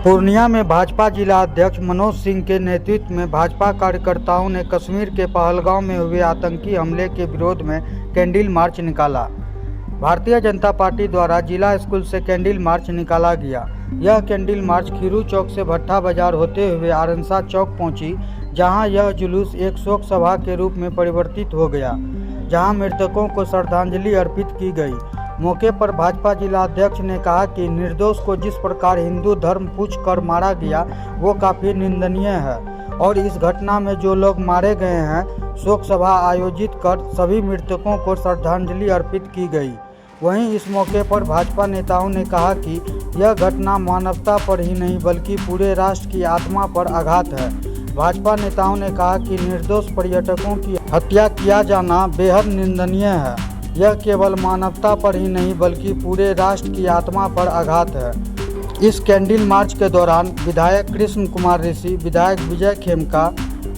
पूर्णिया में भाजपा जिला अध्यक्ष मनोज सिंह के नेतृत्व में भाजपा कार्यकर्ताओं ने कश्मीर के पहलगांव में हुए आतंकी हमले के विरोध में कैंडल मार्च निकाला। भारतीय जनता पार्टी द्वारा जिला स्कूल से कैंडल मार्च निकाला गया। यह कैंडल मार्च खीरू चौक से भट्टा बाजार होते हुए आरंसा चौक पहुंची, जहां यह जुलूस एक शोक सभा के रूप में परिवर्तित हो गया, जहां मृतकों को श्रद्धांजलि अर्पित की गई। मौके पर भाजपा जिला अध्यक्ष ने कहा कि निर्दोष को जिस प्रकार हिंदू धर्म पूछ कर मारा गया वो काफ़ी निंदनीय है और इस घटना में जो लोग मारे गए हैं, शोक सभा आयोजित कर सभी मृतकों को श्रद्धांजलि अर्पित की गई। वहीं इस मौके पर भाजपा नेताओं ने कहा कि यह घटना मानवता पर ही नहीं बल्कि पूरे राष्ट्र की आत्मा पर आघात है। भाजपा नेताओं ने कहा कि निर्दोष पर्यटकों की हत्या किया जाना बेहद निंदनीय है। यह केवल मानवता पर ही नहीं बल्कि पूरे राष्ट्र की आत्मा पर आघात है। इस कैंडल मार्च के दौरान विधायक कृष्ण कुमार ऋषि, विधायक विजय खेमका,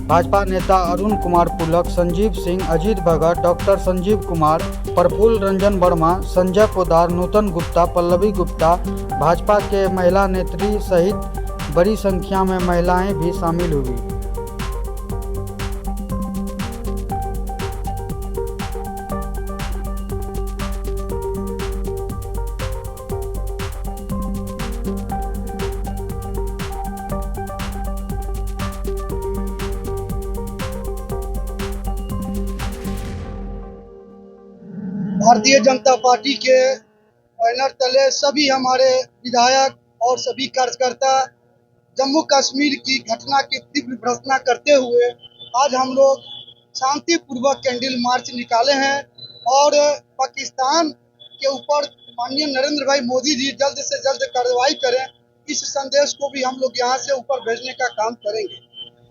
भाजपा नेता अरुण कुमार पुलक, संजीव सिंह, अजीत भगत, डॉक्टर संजीव कुमार, प्रफुल्ल रंजन वर्मा, संजय पोदार, नूतन गुप्ता, पल्लवी गुप्ता, भाजपा के महिला नेत्री सहित बड़ी संख्या में महिलाएं भी शामिल हुई। भारतीय जनता पार्टी के बैनर तले सभी हमारे विधायक और सभी कार्यकर्ता जम्मू कश्मीर की घटना की तीव्र भर्त्सना करते हुए आज हम लोग शांतिपूर्वक कैंडल मार्च निकाले हैं और पाकिस्तान के ऊपर माननीय नरेंद्र भाई मोदी जी जल्द से जल्द कार्रवाई करें, इस संदेश को भी हम लोग यहाँ से ऊपर भेजने का काम करेंगे।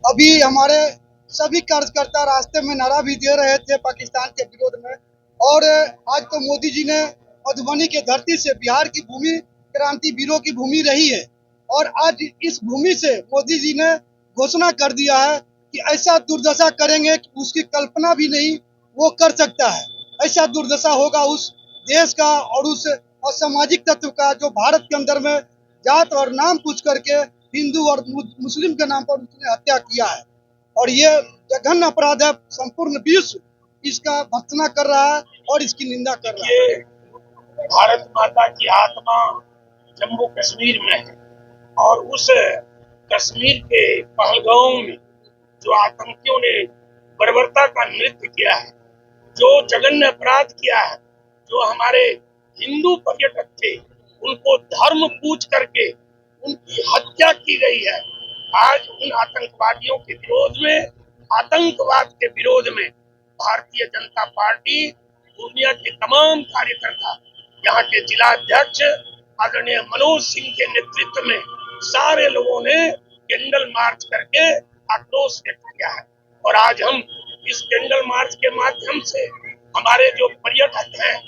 अभी हमारे सभी कार्यकर्ता रास्ते में नारा भी दे रहे थे पाकिस्तान के विरोध में, और आज तो मोदी जी ने मधुबनी के धरती से, बिहार की भूमि क्रांति वीरों की भूमि रही है, और आज इस भूमि से मोदी जी ने घोषणा कर दिया है कि ऐसा दुर्दशा करेंगे कि उसकी कल्पना भी नहीं वो कर सकता है। ऐसा दुर्दशा होगा उस देश का और उस असामाजिक तत्व का जो भारत के अंदर में जात और नाम पूछ करके हिंदू और मुस्लिम के नाम पर उसने हत्या किया है, और ये जघन्य अपराध है। संपूर्ण विश्व इसका भर्त्सना कर रहा है और इसकी निंदा कर रहा है। भारत माता की आत्मा जम्मू कश्मीर में है और उस कश्मीर के पहलगांव में जो आतंकियों ने बर्बरता का नृत्य किया है, जो जघन्य अपराध किया है, जो हमारे हिंदू पर्यटक थे उनको धर्म पूछ करके उनकी हत्या की गई है। आज उन आतंकवादियों के विरोध में, आतंकवाद के विरोध में भारतीय जनता पार्टी दुनिया के तमाम कार्यकर्ता, यहाँ के जिला अध्यक्ष आदरणीय मनोज सिंह के नेतृत्व में सारे लोगों ने कैंडल मार्च करके आक्रोश व्यक्त किया है। और आज हम इस कैंडल मार्च के माध्यम से हमारे जो पर्यटक हैं,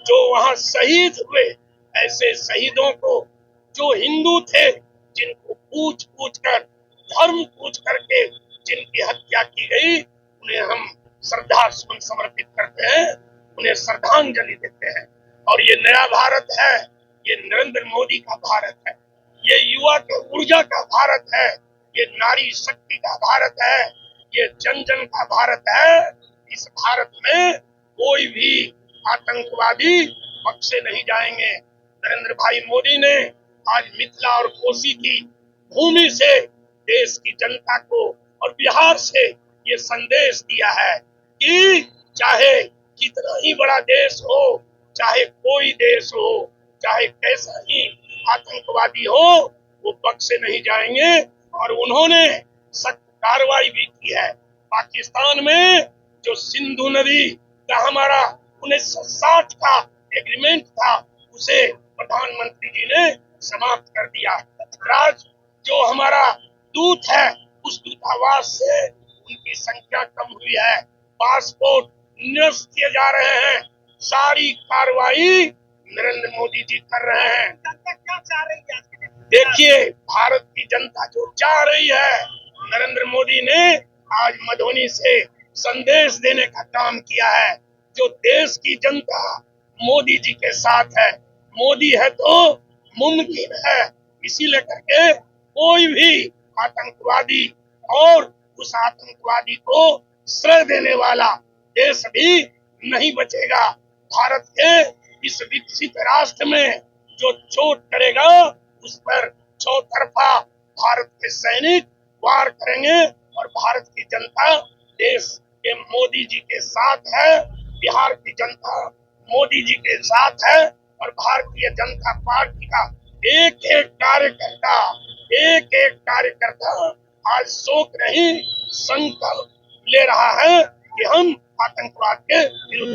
जो वहाँ शहीद हुए, ऐसे शहीदों को, जो हिंदू थे, जिनको पूछ पूछ कर, धर्म पूछ करके जिनकी हत्या की गई, उन्हें हम श्रद्धा सुमन समर्पित करते हैं, उन्हें श्रद्धांजलि देते हैं। और ये नया भारत है, ये नरेंद्र मोदी का भारत है, ये युवा के ऊर्जा का भारत है, ये नारी शक्ति का भारत है, ये जन जन का भारत है। इस भारत में कोई भी आतंकवादी बख्शे नहीं जाएंगे। नरेंद्र भाई मोदी ने आज मिथिला और कोसी की भूमि से देश की जनता को और बिहार से ये संदेश दिया है कि चाहे कितना ही बड़ा देश हो, चाहे कोई देश हो, चाहे कैसा ही आतंकवादी हो, वो बख्शे नहीं जाएंगे। और उन्होंने सख्त कार्रवाई भी की है। पाकिस्तान में जो सिंधु नदी का हमारा 1960 का एग्रीमेंट था, उसे प्रधानमंत्री जी ने समाप्त कर दिया। आज जो हमारा दूत है, उस दूतावास से उनकी संख्या कम हुई है, पासपोर्ट निरस्त किए जा रहे हैं। सारी कार्रवाई नरेंद्र मोदी जी कर रहे हैं। जनता क्या चाह रही है? देखिए, भारत की जनता जो चाह रही है, नरेंद्र मोदी ने आज मधुबनी से संदेश देने का काम किया है। जो देश की जनता मोदी जी के साथ है, मोदी है तो मुमकिन है, इसी लेकर के कोई भी आतंकवादी और उस आतंकवादी को श्रय देने वाला देश भी नहीं बचेगा। भारत के इस विकसित राष्ट्र में जो चोट करेगा उस पर चौतरफा भारत के सैनिक वार करेंगे और भारत की जनता देश के मोदी जी के साथ है, बिहार की जनता मोदी जी के साथ है और भारतीय जनता पार्टी का एक एक कार्यकर्ता आज शोक नहीं संकल्प ले रहा है कि हम आतंकवाद के विरुद्ध।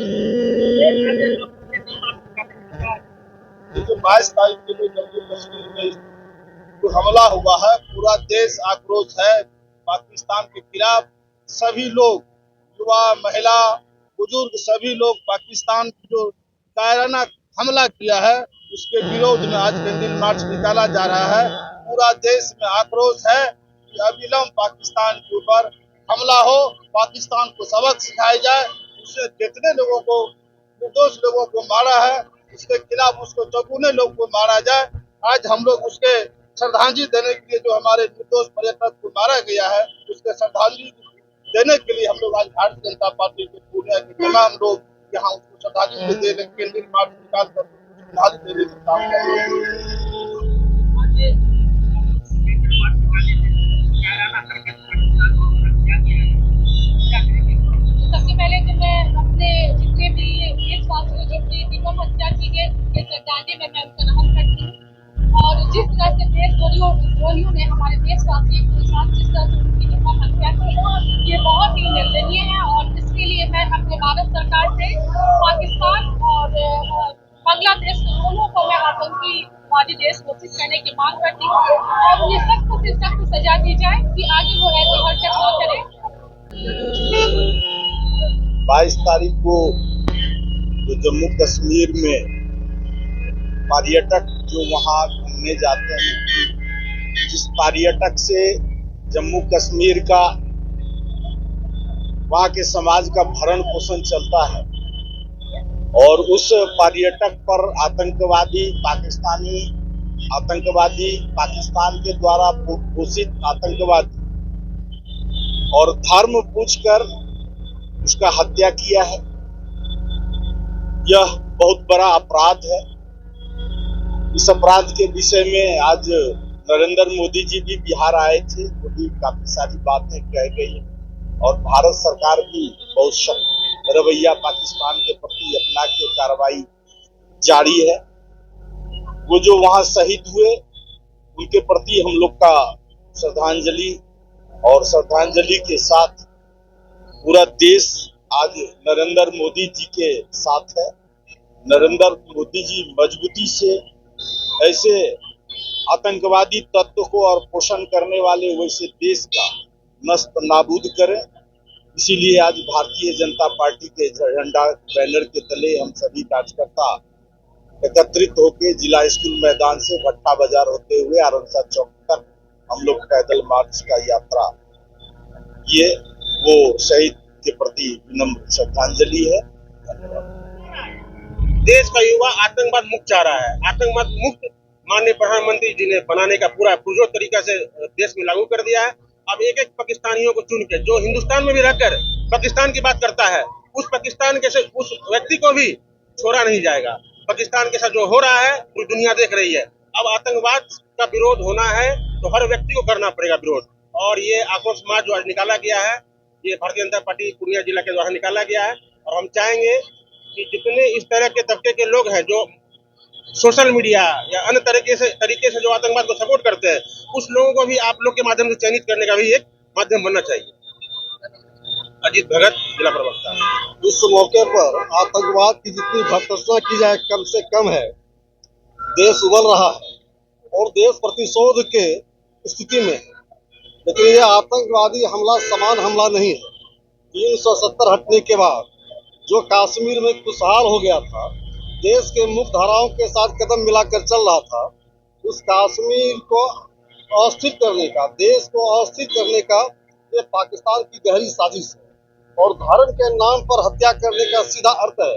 जो 22 तारीख के जो जम्मू कश्मीर में जो हमला हुआ है, पूरा देश आक्रोश है पाकिस्तान के खिलाफ। सभी लोग, युवा, महिला, बुजुर्ग, सभी लोग पाकिस्तान की जो कायराना हमला किया है उसके विरोध में आज कैंडल मार्च निकाला जा रहा है। पूरा देश में आक्रोश है कि अविलंब पाकिस्तान के ऊपर हमला हो, पाकिस्तान को सबक सिखाया जाए। उसने जितने लोगों को, निर्दोष लोगों को मारा है, उसके खिलाफ उसको चौगुने लोग को मारा जाए। आज हम लोग उसके श्रद्धांजलि देने के लिए, जो हमारे निर्दोष पर्यटक को मारा गया है उसके श्रद्धांजलि देने के लिए हम लोग आज भारतीय जनता पार्टी के पूर्णिया के तमाम लोग यहाँ उसको श्रद्धांजलि देने कैंडल मार्च निकाल कर श्रद्धांजलि देने का काम कर रहे हैं। सबसे पहले तो मैं अपने जितने भी देशवासियों जो अपनी निर्मम हत्या की गई उनके श्रद्धांजलि में मैं उनका नमन करती हूँ। और जिस तरह से देशद्रोहियों ने हमारे देशवासियों के साथ जिस तरह से उनकी निर्मम हत्या की, ये बहुत ही निंदनीय है। और इसके लिए मैं अपने भारत सरकार से पाकिस्तान और बांग्लादेश दोनों को मैं आतंकवादी देश घोषित करने की मांग करती हूँ और उन्हें सख्त से सख्त सजा दी जाए कि आगे वो ऐसी हरकत न करें। 22 तारीख को जो जम्मू कश्मीर में पर्यटक जो वहाँ घूमने जाते हैं, जिस पर्यटक से जम्मू कश्मीर का, वहाँ के समाज का भरण पोषण चलता है और उस पर्यटक पर आतंकवादी पाकिस्तान के द्वारा घोषित आतंकवादी और धर्म पूछकर उसका हत्या किया है। यह बहुत बड़ा अपराध है। इस अपराध के विषय में आज नरेंद्र मोदी जी भी बिहार आए थे, वो भी काफी सारी बातें कह गई और भारत सरकार भी बहुत सख्त रवैया पाकिस्तान के प्रति अपना के कार्रवाई जारी है। वो जो वहां शहीद हुए उनके प्रति हम लोग का श्रद्धांजलि और श्रद्धांजलि के साथ पूरा देश आज नरेंद्र मोदी जी के साथ है। नरेंद्र मोदी जी मजबूती से ऐसे आतंकवादी तत्व को और पोषण करने वाले वैसे देश का नष्ट नाबूद करें। इसीलिए आज भारतीय जनता पार्टी के झंडा बैनर के तले हम सभी कार्यकर्ता एकत्रित होकर जिला स्कूल मैदान से भट्टा बाजार होते हुए आरंसा चौक तक हम लोग पैदल मार्च का यात्रा किए। वो शहीद के प्रति विनम्र श्रद्धांजलि है। देश का युवा आतंकवाद मुक्त चाह रहा है। आतंकवाद मुक्त माननीय प्रधानमंत्री जी ने बनाने का पूरा पुरजोर तरीका से देश में लागू कर दिया है। अब एक एक पाकिस्तानियों को चुन के जो हिंदुस्तान में भी रहकर पाकिस्तान की बात करता है, उस पाकिस्तान के उस व्यक्ति को भी छोड़ा नहीं जाएगा। पाकिस्तान के साथ जो हो रहा है पूरी दुनिया देख रही है। अब आतंकवाद का विरोध होना है तो हर व्यक्ति को करना पड़ेगा विरोध। और ये आक्रोश मार्च जो आज निकाला गया है, ये भारतीय जनता पार्टी पूर्णिया जिला के द्वारा निकाला गया है। और हम चाहेंगे कि जितने इस तरह के तबके के लोग हैं जो सोशल मीडिया या अन्य तरीके से जो आतंकवाद को सपोर्ट करते हैं, उस लोगों को भी आप लोग के माध्यम से चयनित करने का भी एक माध्यम बनना चाहिए। अजीत भगत, जिला प्रवक्ता। इस मौके पर आतंकवाद की जितनी भर्त्सना की जाए कम से कम है। देश उबल रहा है और देश प्रतिशोध के स्थिति में है, लेकिन यह आतंकवादी हमला समान हमला नहीं है। 370 हटने के बाद जो कश्मीर में खुशहाल हो गया था, देश के मुख्य धाराओं के साथ कदम मिलाकर चल रहा था, उस कश्मीर को अस्थिर करने का, देश को अस्थिर करने का ये पाकिस्तान की गहरी साजिश है। और धर्म के नाम पर हत्या करने का सीधा अर्थ है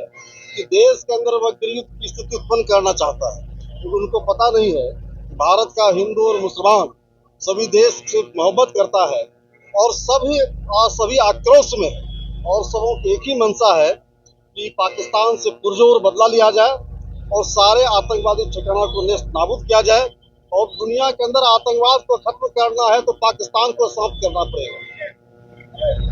कि देश के अंदर वह गृहयुद्ध की स्थिति उत्पन्न करना चाहता है। क्योंकि उनको पता नहीं है कि भारत का हिंदू और मुसलमान सभी देश से मोहब्बत करता है और सभी आक्रोश में और सबों की एक ही मंशा है कि पाकिस्तान से पुरजोर बदला लिया जाए और सारे आतंकवादी ठिकानों को नेस्त नाबूद किया जाए और दुनिया के अंदर आतंकवाद को खत्म करना है तो पाकिस्तान को समाप्त करना पड़ेगा।